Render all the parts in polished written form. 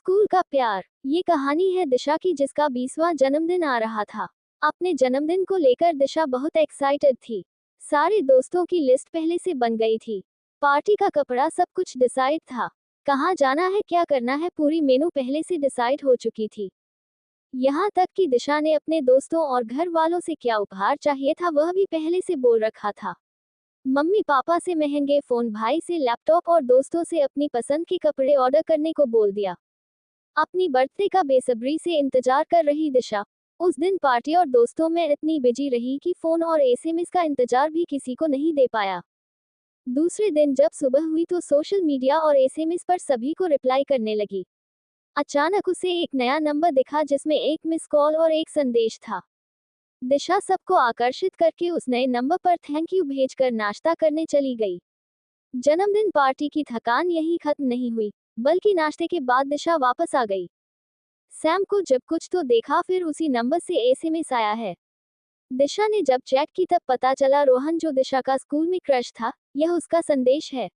School का प्यार। ये कहानी है दिशा की, जिसका 20वां जन्मदिन आ रहा था। अपने जन्मदिन को लेकर दिशा बहुत एक्साइटेड थी। सारे दोस्तों की लिस्ट पहले से बन गई थी। पार्टी का कपड़ा, सब कुछ डिसाइड था। कहाँ जाना है, क्या करना है, पूरी मेनू पहले से डिसाइड हो चुकी थी। यहाँ तक कि दिशा ने अपने दोस्तों और घर वालों से क्या उपहार चाहिए था वह भी पहले से बोल रखा था। मम्मी पापा से महंगे फोन, भाई से लैपटॉप और दोस्तों से अपनी पसंद के कपड़े ऑर्डर करने को बोल दिया। अपनी बर्थडे का बेसब्री से इंतजार कर रही दिशा उस दिन पार्टी और दोस्तों में इतनी बिजी रही कि फोन और एसएमएस का इंतजार भी किसी को नहीं दे पाया। दूसरे दिन जब सुबह हुई तो सोशल मीडिया और एसएमएस पर सभी को रिप्लाई करने लगी। अचानक उसे एक नया नंबर दिखा जिसमें एक मिस कॉल और एक संदेश था। दिशा सबको आकर्षित करके उस नए नंबर पर थैंक यू भेजकर नाश्ता करने चली गई। जन्मदिन पार्टी की थकान यही खत्म नहीं हुई, बल्कि नाश्ते के बाद दिशा वापस आ गई। सैम को जब कुछ तो देखा, फिर उसी नंबर से एसएमएस आया है। दिशा ने जब चेक की तब पता चला रोहन, जो दिशा का स्कूल में क्रश था, यह उसका संदेश है।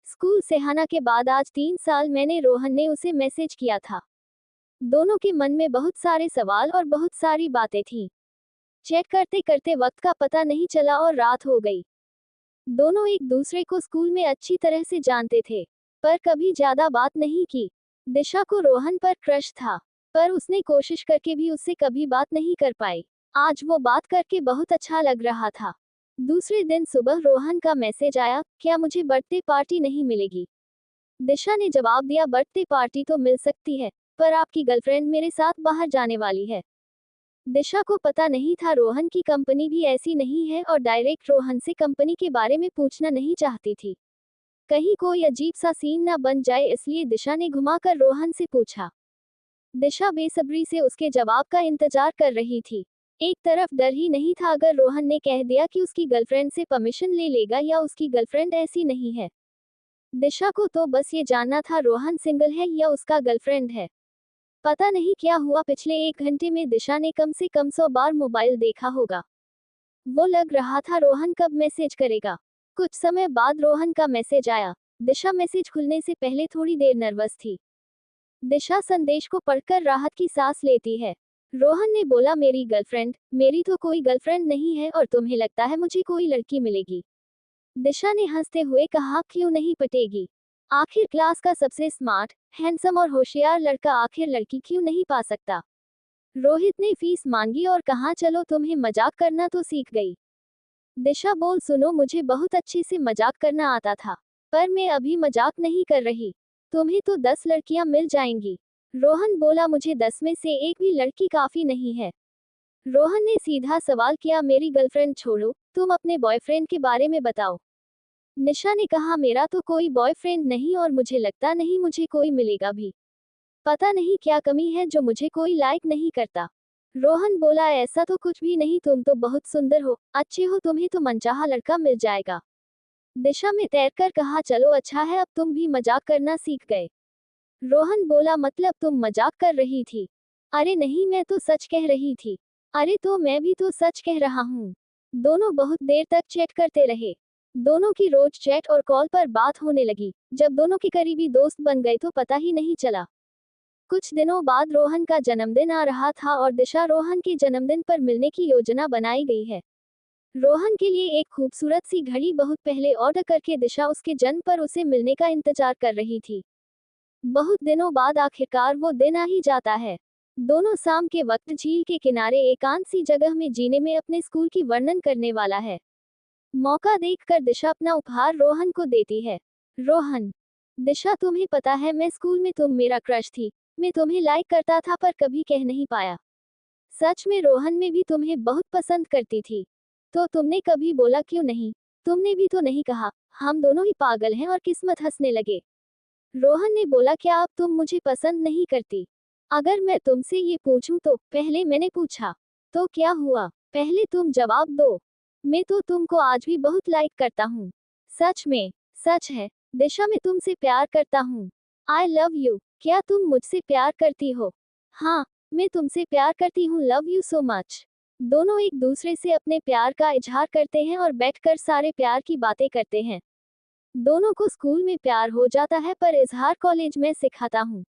स्कूल से आना के बाद आज 3 साल मैंने रोहन ने उसे मैसेज किया था। दोनों के मन में बहुत सारे सवाल और बहुत सारी बातें थीं। चेक करते करते वक्त का पता नहीं चला और रात हो गई। दोनों एक दूसरे को स्कूल में अच्छी तरह से जानते थे, पर कभी ज्यादा बात नहीं की। दिशा को रोहन पर क्रश था, पर उसने कोशिश करके भी उससे कभी बात नहीं कर पाई। आज वो बात करके बहुत अच्छा लग रहा था। दूसरे दिन सुबह रोहन का मैसेज आया, क्या मुझे बर्थडे पार्टी नहीं मिलेगी? दिशा ने जवाब दिया, बर्थडे पार्टी तो मिल सकती है, पर आपकी गर्लफ्रेंड मेरे साथ बाहर जाने वाली है। दिशा को पता नहीं था रोहन की कंपनी भी ऐसी नहीं है और डायरेक्ट रोहन से कंपनी के बारे में पूछना नहीं चाहती थी। कहीं कोई अजीब सा सीन ना बन जाए, इसलिए दिशा ने घुमाकर रोहन से पूछा। दिशा बेसब्री से उसके जवाब का इंतजार कर रही थी। एक तरफ डर ही नहीं था, अगर रोहन ने कह दिया कि उसकी गर्लफ्रेंड से परमिशन ले लेगा या उसकी गर्लफ्रेंड ऐसी नहीं है। दिशा को तो बस ये जानना था रोहन सिंगल है या उसका गर्लफ्रेंड है। पता नहीं क्या हुआ, पिछले 1 घंटे में दिशा ने कम से कम 100 बार मोबाइल देखा होगा। वो लग रहा था रोहन कब मैसेज करेगा। कुछ समय बाद रोहन का मैसेज आया। दिशा मैसेज खुलने से पहले थोड़ी देर नर्वस थी। दिशा संदेश को पढ़कर राहत की सांस लेती है। रोहन ने बोला, मेरी गर्लफ्रेंड, मेरी तो कोई गर्लफ्रेंड नहीं है और तुम्हें लगता है मुझे कोई लड़की मिलेगी? दिशा ने हंसते हुए कहा, क्यों नहीं पटेगी? आखिर क्लास का सबसे स्मार्ट, हैंडसम और होशियार लड़का आखिर लड़की क्यों नहीं पा सकता? रोहित ने फीस मांगी और कहा, चलो तुम्हें मजाक करना तो सीख गई। दिशा बोल, सुनो, मुझे बहुत अच्छे से मजाक करना आता था, पर मैं अभी मजाक नहीं कर रही। तुम्हें तो 10 लड़कियां मिल जाएंगी। रोहन बोला, मुझे 10 में से एक भी लड़की काफी नहीं है। रोहन ने सीधा सवाल किया, मेरी गर्लफ्रेंड छोड़ो, तुम अपने बॉयफ्रेंड के बारे में बताओ। निशा ने कहा, मेरा तो कोई बॉयफ्रेंड नहीं और मुझे लगता नहीं मुझे कोई मिलेगा भी। पता नहीं क्या कमी है जो मुझे कोई लाइक नहीं करता। रोहन बोला, ऐसा तो कुछ भी नहीं, तुम तो बहुत सुंदर हो, अच्छे हो, तुम्हें तो मनचाहा लड़का मिल जाएगा। दिशा में तैरकर कहा, चलो अच्छा है, अब तुम भी मजाक करना सीख गए। रोहन बोला, मतलब तुम मजाक कर रही थी? अरे नहीं, मैं तो सच कह रही थी। अरे तो मैं भी तो सच कह रहा हूँ। दोनों बहुत देर तक चैट करते रहे। दोनों की रोज चैट और कॉल पर बात होने लगी। जब दोनों के करीबी दोस्त बन गए तो पता ही नहीं चला। कुछ दिनों बाद रोहन का जन्मदिन आ रहा था और दिशा रोहन के जन्मदिन पर मिलने की योजना बनाई गई है। रोहन के लिए एक खूबसूरत सी घड़ी बहुत पहले ऑर्डर करके दिशा उसके जन्म पर उसे मिलने का इंतजार कर रही थी। बहुत दिनों बाद आखिरकार वो दिन आ ही जाता है। दोनों शाम के वक्त झील के किनारे एकांत सी जगह में जीने में अपने स्कूल की वर्णन करने वाला है। मौका देखकर दिशा अपना उपहार रोहन को देती है। रोहन, दिशा, तुम्हें पता है मैं स्कूल में तुम मेरा क्रश थी। मैं तुम्हें लाइक करता था पर कभी कह नहीं पाया। सच में रोहन में भी तुम्हें बहुत पसंद करती थी। तो तुमने कभी बोला क्यों नहीं? तुमने भी तो नहीं कहा। हम दोनों ही पागल हैं और किस्मत। हंसने लगे। रोहन ने बोला, क्या अब तुम मुझे पसंद नहीं करती? अगर मैं तुमसे ये पूछूं तो पहले मैंने पूछा तो क्या हुआ? पहले तुम जवाब दो। मैं तो तुमको आज भी बहुत लाइक करता हूँ। सच में? सच है दिशा, मैं तुमसे प्यार करता हूँ। I love you. क्या तुम मुझसे प्यार करती हो? हाँ, मैं तुमसे प्यार करती हूँ। Love you so much. दोनों एक दूसरे से अपने प्यार का इजहार करते हैं और बैठकर सारे प्यार की बातें करते हैं। दोनों को स्कूल में प्यार हो जाता है पर इजहार कॉलेज में सिखाता हूँ।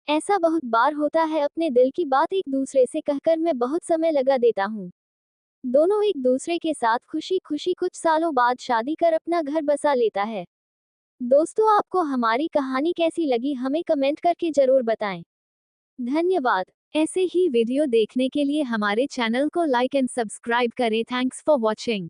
ऐसा बहुत बार होता है, अपने दिल की बात एक दूसरे से कहकर मैं बहुत समय लगा देता हूँ। दोनों एक दूसरे के साथ खुशी खुशी कुछ सालों बाद शादी कर अपना घर बसा लेता है। दोस्तों, आपको हमारी कहानी कैसी लगी हमें कमेंट करके जरूर बताएं। धन्यवाद। ऐसे ही वीडियो देखने के लिए हमारे चैनल को लाइक एंड सब्सक्राइब करें। Thanks for watching.